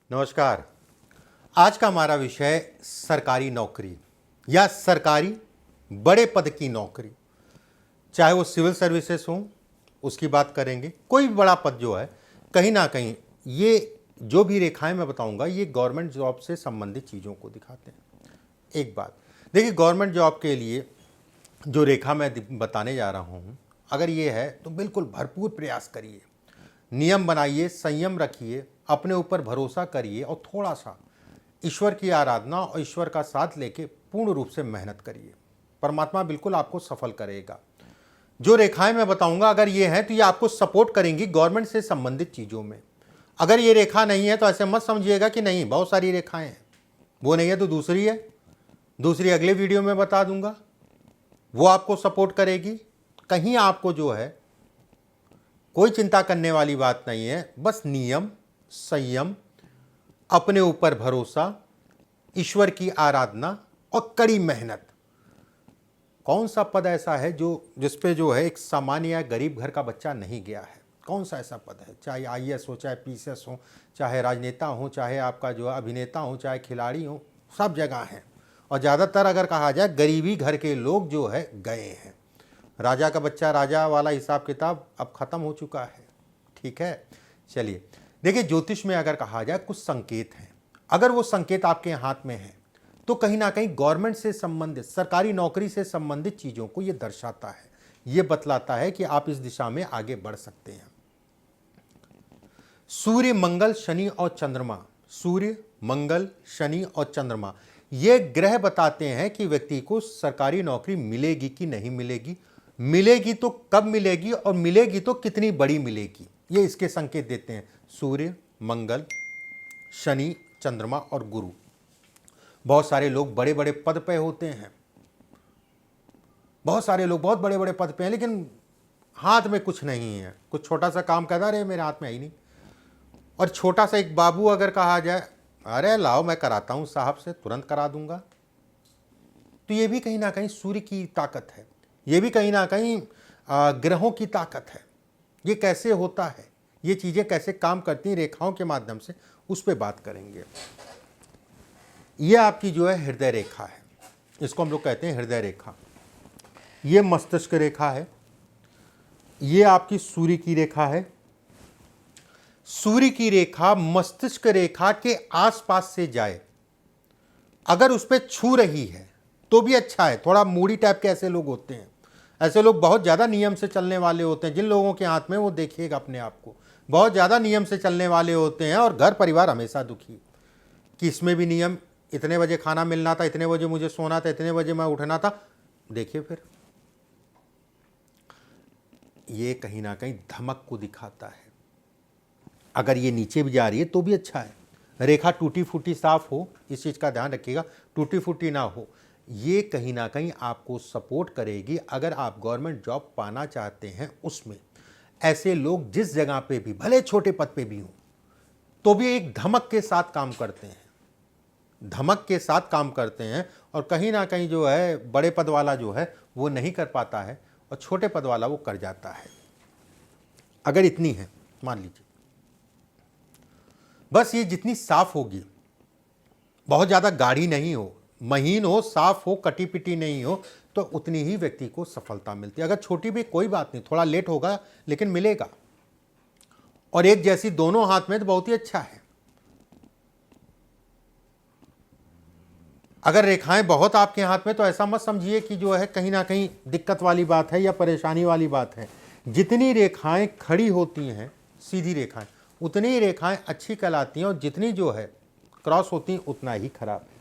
नमस्कार। आज का हमारा विषय सरकारी नौकरी या सरकारी बड़े पद की नौकरी, चाहे वो सिविल सर्विसेज हो, उसकी बात करेंगे। कोई भी बड़ा पद जो है, कहीं ना कहीं ये जो भी रेखाएं मैं बताऊंगा ये गवर्नमेंट जॉब से संबंधित चीज़ों को दिखाते हैं। एक बात देखिए, गवर्नमेंट जॉब के लिए जो रेखा मैं बताने जा रहा हूँ, अगर ये है तो बिल्कुल भरपूर प्रयास करिए, नियम बनाइए, संयम रखिए, अपने ऊपर भरोसा करिए और थोड़ा सा ईश्वर की आराधना और ईश्वर का साथ लेके पूर्ण रूप से मेहनत करिए। परमात्मा बिल्कुल आपको सफल करेगा। जो रेखाएं मैं बताऊंगा अगर ये हैं तो ये आपको सपोर्ट करेंगी गवर्नमेंट से संबंधित चीज़ों में। अगर ये रेखा नहीं है तो ऐसे मत समझिएगा कि नहीं बहुत सारी रेखाएं हैं, वो नहीं है तो दूसरी है, दूसरी अगले वीडियो में बता दूंगा, वो आपको सपोर्ट करेगी। कहीं आपको जो है कोई चिंता करने वाली बात नहीं है, बस नियम, संयम, अपने ऊपर भरोसा, ईश्वर की आराधना और कड़ी मेहनत। कौन सा पद ऐसा है जिसपे जो है एक सामान्य या गरीब घर का बच्चा नहीं गया है? कौन सा ऐसा पद है? चाहे आईएएस हो, चाहे पीसीएस हो, चाहे राजनेता हो, चाहे आपका जो अभिनेता हो, चाहे खिलाड़ी हो, सब जगह हैं। और ज़्यादातर अगर कहा जाए गरीबी घर के लोग जो है गए हैं। राजा का बच्चा राजा वाला हिसाब किताब अब ख़त्म हो चुका है। ठीक है, चलिए देखिए, ज्योतिष में अगर कहा जाए कुछ संकेत हैं, अगर वो संकेत आपके हाथ में है तो कहीं ना कहीं गवर्नमेंट से संबंधित, सरकारी नौकरी से संबंधित चीज़ों को ये दर्शाता है, ये बतलाता है कि आप इस दिशा में आगे बढ़ सकते हैं। सूर्य, मंगल, शनि और चंद्रमा, सूर्य, मंगल, शनि और चंद्रमा, ये ग्रह बताते हैं कि व्यक्ति को सरकारी नौकरी मिलेगी कि नहीं मिलेगी, मिलेगी तो कब मिलेगी और मिलेगी तो कितनी बड़ी मिलेगी, ये इसके संकेत देते हैं। सूर्य, मंगल, शनि, चंद्रमा और गुरु। बहुत सारे लोग बड़े बड़े पद पे होते हैं, बहुत सारे लोग बहुत बड़े बड़े पद पे हैं, लेकिन हाथ में कुछ नहीं है। कुछ छोटा सा काम करता रहे, मेरे हाथ में ही नहीं। और छोटा सा एक बाबू अगर कहा जाए, अरे लाओ मैं कराता हूं साहब से, तुरंत करा दूंगा, तो ये भी कहीं ना कहीं सूर्य की ताकत है, ये भी कहीं ना कहीं ग्रहों की ताकत है। ये कैसे होता है, ये चीज़ें कैसे काम करती हैं रेखाओं के माध्यम से, उस पर बात करेंगे। ये आपकी जो है हृदय रेखा है, इसको हम लोग कहते हैं हृदय रेखा। ये मस्तिष्क रेखा है, ये आपकी सूर्य की रेखा है। सूर्य की रेखा मस्तिष्क रेखा के आसपास से जाए, अगर उस पर छू रही है तो भी अच्छा है। थोड़ा मूडी टाइप के ऐसे लोग होते हैं, ऐसे लोग बहुत ज़्यादा नियम से चलने वाले होते हैं। जिन लोगों के हाथ में, वो देखिएगा अपने आप को, बहुत ज़्यादा नियम से चलने वाले होते हैं और घर परिवार हमेशा दुखी कि इसमें भी नियम, इतने बजे खाना मिलना था, इतने बजे मुझे सोना था, इतने बजे मैं उठना था। देखिए फिर ये कहीं ना कहीं धमक को दिखाता है। अगर ये नीचे भी जा रही है तो भी अच्छा है। रेखा टूटी फूटी साफ हो, इस चीज़ का ध्यान रखिएगा, टूटी फूटी ना हो। ये कहीं ना कहीं आपको सपोर्ट करेगी अगर आप गवर्नमेंट जॉब पाना चाहते हैं। उसमें ऐसे लोग जिस जगह पे भी, भले छोटे पद पे भी हों, तो भी एक धमक के साथ काम करते हैं, धमक के साथ काम करते हैं। और कहीं ना कहीं जो है बड़े पद वाला जो है वो नहीं कर पाता है और छोटे पद वाला वो कर जाता है। अगर इतनी है, मान लीजिए, बस ये जितनी साफ होगी, बहुत ज़्यादा गाढ़ी नहीं हो, महीन हो, साफ हो, कटी पिटी नहीं हो, तो उतनी ही व्यक्ति को सफलता मिलती है। अगर छोटी भी कोई बात नहीं, थोड़ा लेट होगा लेकिन मिलेगा। और एक जैसी दोनों हाथ में तो बहुत ही अच्छा है। अगर रेखाएं बहुत आपके हाथ में तो ऐसा मत समझिए कि जो है कहीं ना कहीं दिक्कत वाली बात है या परेशानी वाली बात है। जितनी रेखाएं खड़ी होती हैं, सीधी रेखाएं, उतनी ही रेखाएं अच्छी कहलाती हैं और जितनी जो है क्रॉस होती हैं उतना ही खराब है।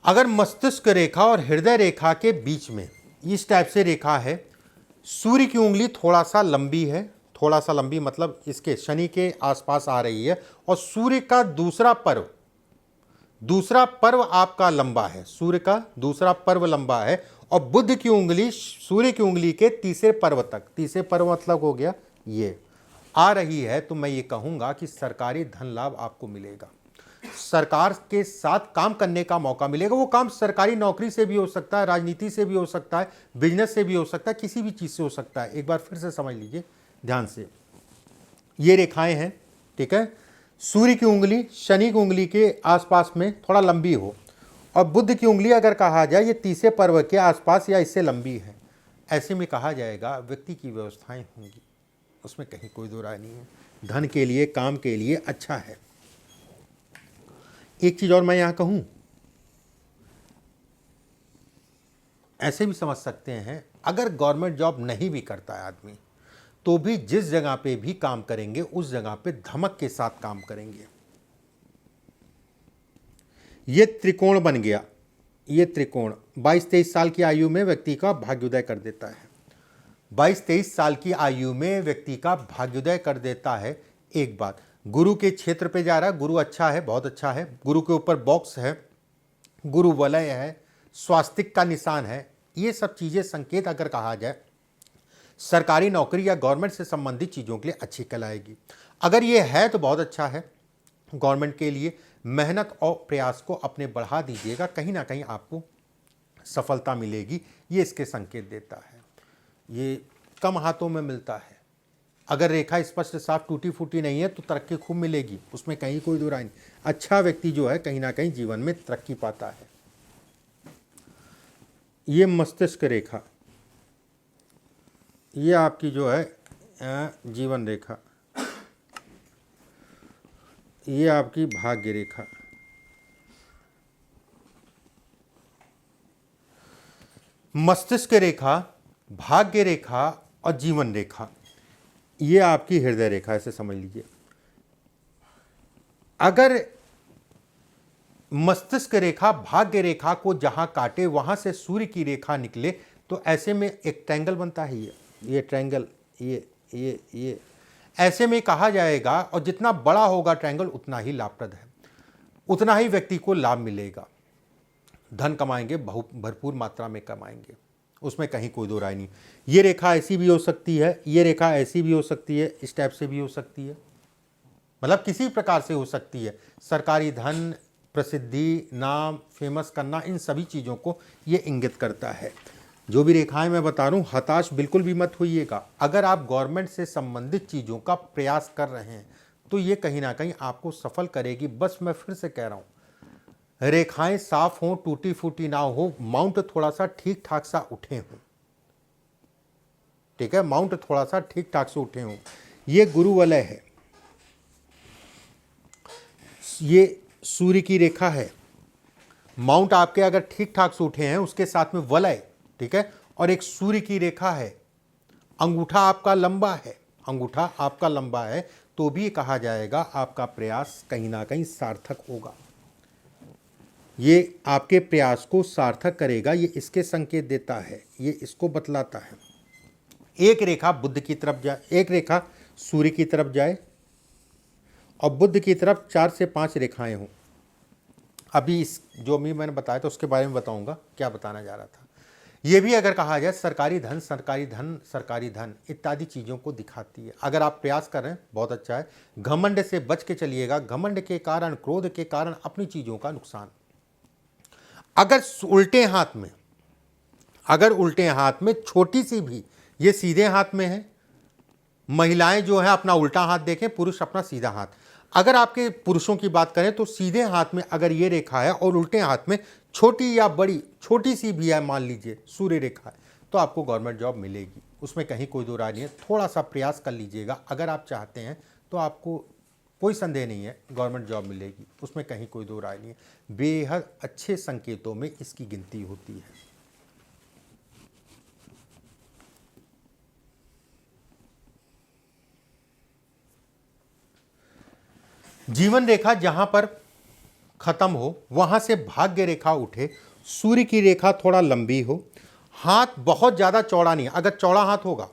अगर मस्तिष्क रेखा और हृदय रेखा के बीच में इस टाइप से रेखा है, सूर्य की उंगली थोड़ा सा लंबी है, थोड़ा सा लंबी मतलब इसके शनि के आसपास आ रही है, और सूर्य का दूसरा पर्व आपका लंबा है, सूर्य का दूसरा पर्व लंबा है, और बुध की उंगली सूर्य की उंगली के तीसरे पर्व तक, तीसरे पर्व मतलब हो गया ये, आ रही है, तो मैं ये कहूँगा कि सरकारी धन लाभ आपको मिलेगा। सरकार के साथ काम करने का मौका मिलेगा। वो काम सरकारी नौकरी से भी हो सकता है, राजनीति से भी हो सकता है, बिजनेस से भी हो सकता है, किसी भी चीज़ से हो सकता है। एक बार फिर से समझ लीजिए ध्यान से, ये रेखाएं हैं, ठीक है। सूर्य की उंगली शनि की उंगली के आसपास में थोड़ा लंबी हो, और बुध की उंगली अगर कहा जाए ये तीसरे पर्व के आसपास या इससे लंबी है, ऐसे में कहा जाएगा व्यक्ति की व्यवस्थाएं होंगी, उसमें कहीं कोई दो राय नहीं है। धन के लिए, काम के लिए अच्छा है। एक चीज और मैं यहां कहूं, ऐसे भी समझ सकते हैं, अगर गवर्नमेंट जॉब नहीं भी करता है आदमी, तो भी जिस जगह पे भी काम करेंगे उस जगह पे धमक के साथ काम करेंगे। ये त्रिकोण बन गया, ये त्रिकोण 22-23 साल की आयु में व्यक्ति का भाग्योदय कर देता है। 22-23 साल की आयु में व्यक्ति का भाग्योदय कर देता है। एक बात, गुरु के क्षेत्र पे जा रहा है, गुरु अच्छा है, बहुत अच्छा है, गुरु के ऊपर बॉक्स है, गुरु वलय है, स्वास्तिक का निशान है, ये सब चीज़ें संकेत अगर कहा जाए सरकारी नौकरी या गवर्नमेंट से संबंधित चीज़ों के लिए अच्छी कहलाएगी। अगर ये है तो बहुत अच्छा है। गवर्नमेंट के लिए मेहनत और प्रयास को अपने बढ़ा दीजिएगा, कहीं ना कहीं आपको सफलता मिलेगी, ये इसके संकेत देता है। ये कम हाथों में मिलता है। अगर रेखा स्पष्ट साफ टूटी फूटी नहीं है तो तरक्की खूब मिलेगी, उसमें कहीं कोई दो राय नहीं। अच्छा व्यक्ति जो है कहीं ना कहीं जीवन में तरक्की पाता है। ये मस्तिष्क रेखा, ये आपकी जो है जीवन रेखा, ये आपकी भाग्य रेखा। मस्तिष्क रेखा, भाग्य रेखा और जीवन रेखा, ये आपकी हृदय रेखा, ऐसे समझ लीजिए। अगर मस्तिष्क रेखा भाग्य रेखा को जहां काटे वहां से सूर्य की रेखा निकले तो ऐसे में एक ट्रायंगल बनता है। ये ट्रायंगल, ये ऐसे में कहा जाएगा, और जितना बड़ा होगा ट्रायंगल उतना ही लाभप्रद है, उतना ही व्यक्ति को लाभ मिलेगा। धन कमाएंगे, भरपूर मात्रा में कमाएंगे, उसमें कहीं कोई दो राय नहीं। ये रेखा ऐसी भी हो सकती है, ये रेखा ऐसी भी हो सकती है, इस टाइप से भी हो सकती है, मतलब किसी प्रकार से हो सकती है। सरकारी धन, प्रसिद्धि, नाम, फेमस करना, इन सभी चीज़ों को ये इंगित करता है। जो भी रेखाएं मैं बता रहा हूँ, हताश बिल्कुल भी मत होइएगा। अगर आप गवर्नमेंट से संबंधित चीज़ों का प्रयास कर रहे हैं तो ये कहीं ना कहीं आपको सफल करेगी। बस मैं फिर से कह रहा हूँ, रेखाएं साफ हों, टूटी फूटी ना हो, माउंट थोड़ा सा ठीक ठाक सा उठे हों, ठीक है, माउंट थोड़ा सा ठीक ठाक से उठे हों। ये गुरु वलय है, ये सूर्य की रेखा है। माउंट आपके अगर ठीक ठाक से उठे हैं, उसके साथ में वलय, ठीक है, और एक सूर्य की रेखा है, अंगूठा आपका लंबा है, अंगूठा आपका लंबा है, तो भी कहा जाएगा आपका प्रयास कहीं ना कहीं सार्थक होगा। ये आपके प्रयास को सार्थक करेगा, ये इसके संकेत देता है, ये इसको बतलाता है। एक रेखा बुध की तरफ जाए, एक रेखा सूर्य की तरफ जाए, और बुध की तरफ 4 से 5 रेखाएं हों। अभी इस जो भी मैंने बताया था उसके बारे में बताऊंगा, क्या बताना जा रहा था। ये भी अगर कहा जाए सरकारी धन, सरकारी धन, सरकारी धन इत्यादि चीज़ों को दिखाती है। अगर आप प्रयास कर रहे हैं बहुत अच्छा है। घमंड से बच के चलिएगा, घमंड के कारण, क्रोध के कारण अपनी चीज़ों का नुकसान। अगर उल्टे हाथ में, अगर उल्टे हाथ में छोटी सी भी, ये सीधे हाथ में है, महिलाएं जो है अपना उल्टा हाथ देखें, पुरुष अपना सीधा हाथ। अगर आपके पुरुषों की बात करें तो सीधे हाथ में अगर ये रेखा है और उल्टे हाथ में छोटी या बड़ी, छोटी सी भी है, मान लीजिए सूर्य रेखा है, तो आपको गवर्नमेंट जॉब मिलेगी, उसमें कहीं कोई दो राय नहीं है। थोड़ा सा प्रयास कर लीजिएगा, अगर आप चाहते हैं तो आपको कोई संदेह नहीं है गवर्नमेंट जॉब मिलेगी, उसमें कहीं कोई दो राय नहीं है। बेहद अच्छे संकेतों में इसकी गिनती होती है। जीवन रेखा जहां पर खत्म हो वहां से भाग्य रेखा उठे, सूर्य की रेखा थोड़ा लंबी हो, हाथ बहुत ज़्यादा चौड़ा नहीं। अगर चौड़ा हाथ होगा,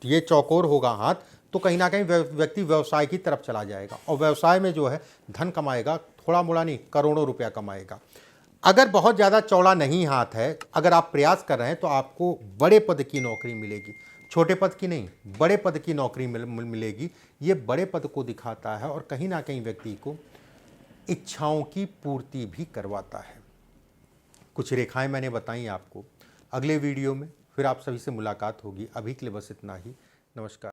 ये चौकोर होगा हाथ, तो कहीं ना कहीं व्यक्ति व्यवसाय की तरफ चला जाएगा, और व्यवसाय में जो है धन कमाएगा, थोड़ा मोड़ा नहीं, करोड़ों रुपया कमाएगा। अगर बहुत ज़्यादा चौड़ा नहीं हाथ है, अगर आप प्रयास कर रहे हैं तो आपको बड़े पद की नौकरी मिलेगी, छोटे पद की नहीं, बड़े पद की नौकरी मिलेगी। ये बड़े पद को दिखाता है, और कहीं ना कहीं व्यक्ति को इच्छाओं की पूर्ति भी करवाता है। कुछ रेखाएं मैंने बताई आपको। अगले वीडियो में फिर आप सभी से मुलाकात होगी। अभी के लिए बस इतना ही। नमस्कार।